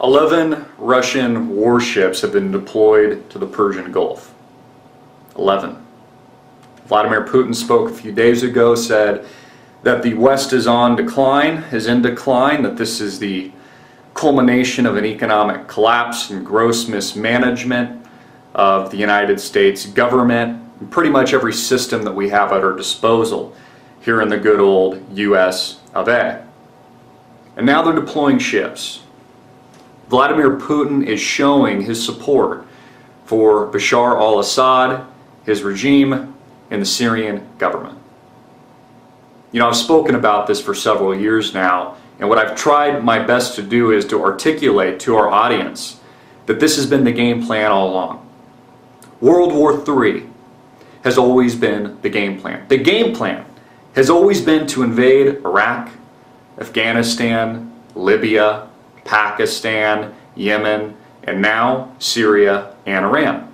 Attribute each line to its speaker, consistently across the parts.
Speaker 1: 11 Russian warships have been deployed to the Persian Gulf. 11. Vladimir Putin spoke a few days ago, said that the West is on decline, is in decline, that this is the culmination of an economic collapse and gross mismanagement of the United States government, and pretty much every system that we have at our disposal here in the good old US of A. And now they're deploying ships. Vladimir Putin is showing his support for Bashar al-Assad, his regime, and the Syrian government. You know, I've spoken about this for several years now, and what I've tried my best to do is to articulate to our audience that this has been the game plan all along. World War III has always been the game plan. The game plan has always been to invade Iraq, Afghanistan, Libya, Pakistan, Yemen, and now Syria and Iran.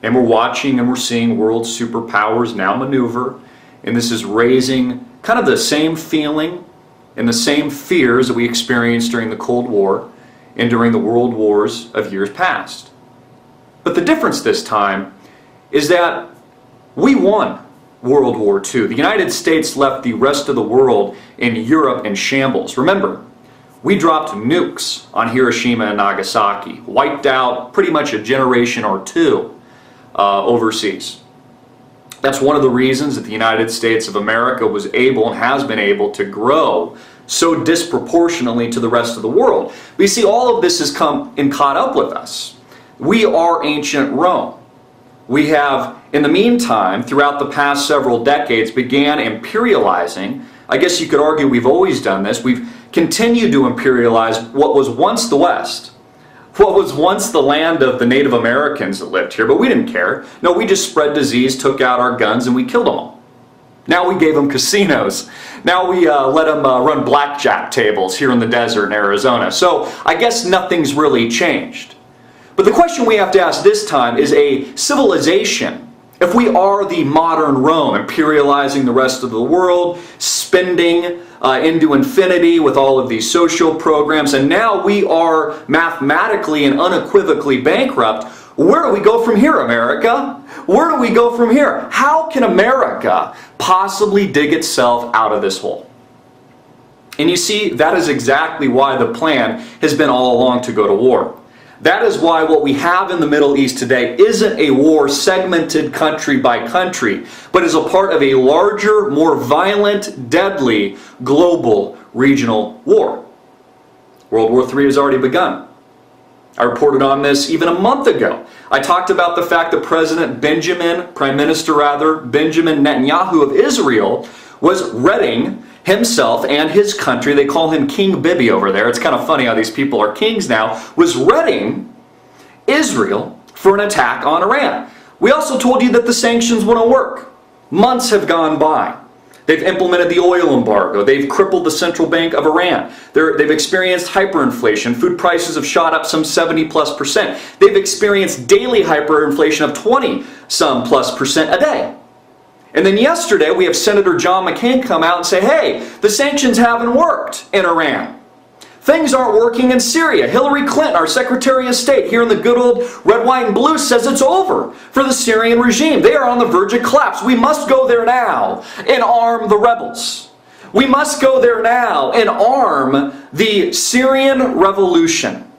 Speaker 1: And we're watching and we're seeing world superpowers now maneuver, and this is raising kind of the same feeling and the same fears that we experienced during the Cold War and during the world wars of years past. But the difference this time is that we won World War II. The United States left the rest of the world in Europe in shambles. Remember, we dropped nukes on Hiroshima and Nagasaki, wiped out pretty much a generation or two overseas. That's one of the reasons that the United States of America was able and has been able to grow so disproportionately to the rest of the world. But you see, all of this has come and caught up with us. We are ancient Rome. We have, in the meantime, throughout the past several decades, began imperializing. I guess you could argue we've always done this. We've continued to imperialize what was once the West, what was once the land of the Native Americans that lived here, but we didn't care. No, we just spread disease, took out our guns, and we killed them all. Now we gave them casinos. Now we let them run blackjack tables here in the desert in Arizona. So I guess nothing's really changed. But the question we have to ask this time is a civilization. If we are the modern Rome, imperializing the rest of the world, spending into infinity with all of these social programs, and now we are mathematically and unequivocally bankrupt, where do we go from here, America? Where do we go from here? How can America possibly dig itself out of this hole? And you see, that is exactly why the plan has been all along to go to war. That is why what we have in the Middle East today isn't a war segmented country by country, but is a part of a larger, more violent, deadly, global, regional war. World War III has already begun. I reported on this even a month ago. I talked about the fact that Prime Minister Benjamin Netanyahu of Israel was readying himself and his country, they call him King Bibi over there, it's kind of funny how these people are kings now, was readying Israel for an attack on Iran. We also told you that the sanctions wouldn't work. Months have gone by. They've implemented the oil embargo. They've crippled the central bank of Iran. They've experienced hyperinflation. Food prices have shot up some 70+%. They've experienced daily hyperinflation of 20+ % a day. And then yesterday, we have Senator John McCain come out and say, hey, the sanctions haven't worked in Iran. Things aren't working in Syria. Hillary Clinton, our Secretary of State here in the good old red, white, and blue, says it's over for the Syrian regime. They are on the verge of collapse. We must go there now and arm the rebels. We must go there now and arm the Syrian revolution.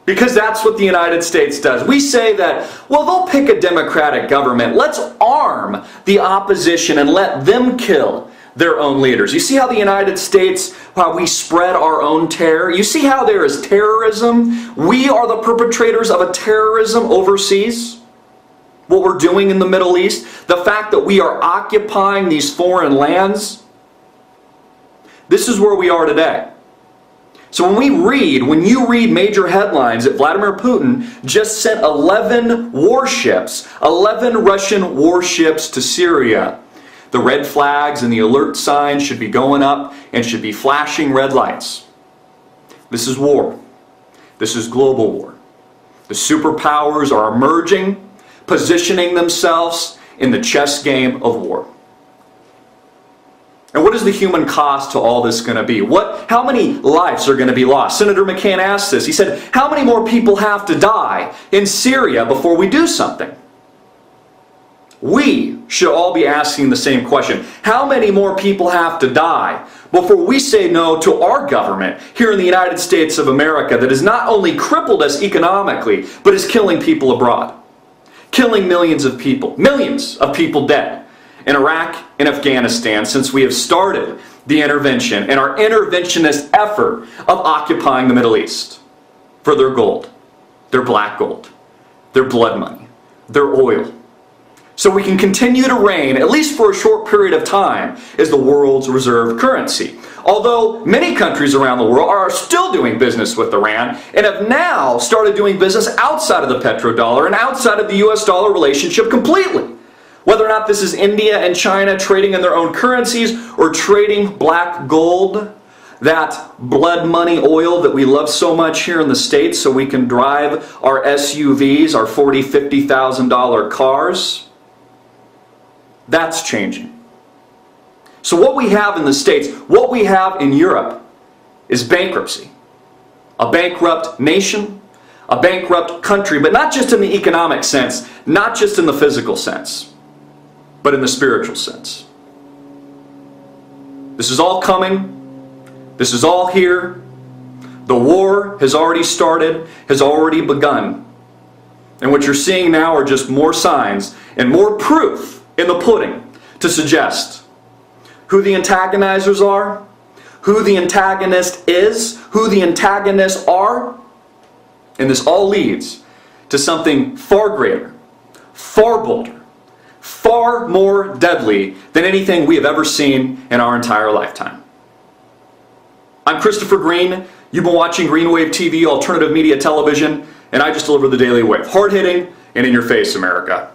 Speaker 1: Because that's what the United States does. We say that, well, they'll pick a democratic government. Let's arm the opposition and let them kill their own leaders. You see how the United States, how we spread our own terror? You see how there is terrorism? We are the perpetrators of a terrorism overseas. What we're doing in the Middle East, the fact that we are occupying these foreign lands, this is where we are today. So when you read major headlines that Vladimir Putin just sent 11 warships, 11 Russian warships to Syria, the red flags and the alert signs should be going up and should be flashing red lights. This is war. This is global war. The superpowers are emerging, positioning themselves in the chess game of war. And what is the human cost to all this going to be? how many lives are going to be lost? Senator McCain asked this. He said, how many more people have to die in Syria before we do something? We should all be asking the same question. How many more people have to die before we say no to our government here in the United States of America that has not only crippled us economically, but is killing people abroad? Killing millions of people dead in Iraq and Afghanistan since we have started the intervention and our interventionist effort of occupying the Middle East for their gold, their black gold, their blood money, their oil. So we can continue to reign, at least for a short period of time, as the world's reserve currency. Although many countries around the world are still doing business with Iran and have now started doing business outside of the petrodollar and outside of the US dollar relationship completely. Whether or not this is India and China trading in their own currencies or trading black gold, that blood money oil that we love so much here in the States so we can drive our SUVs, our $40,000, $50,000 cars, that's changing. So what we have in the States, what we have in Europe, is bankruptcy. A bankrupt nation, a bankrupt country, but not just in the economic sense, not just in the physical sense, but in the spiritual sense. This is all coming. This is all here. The war has already started, has already begun. And what you're seeing now are just more signs and more proof in the pudding to suggest who the antagonizers are, who the antagonist is, who the antagonists are. And this all leads to something far greater, far bolder, far more deadly than anything we have ever seen in our entire lifetime. I'm Christopher Green. You've been watching Green Wave TV, alternative media television, and I just deliver the Daily Wave. Hard-hitting and in your face, America.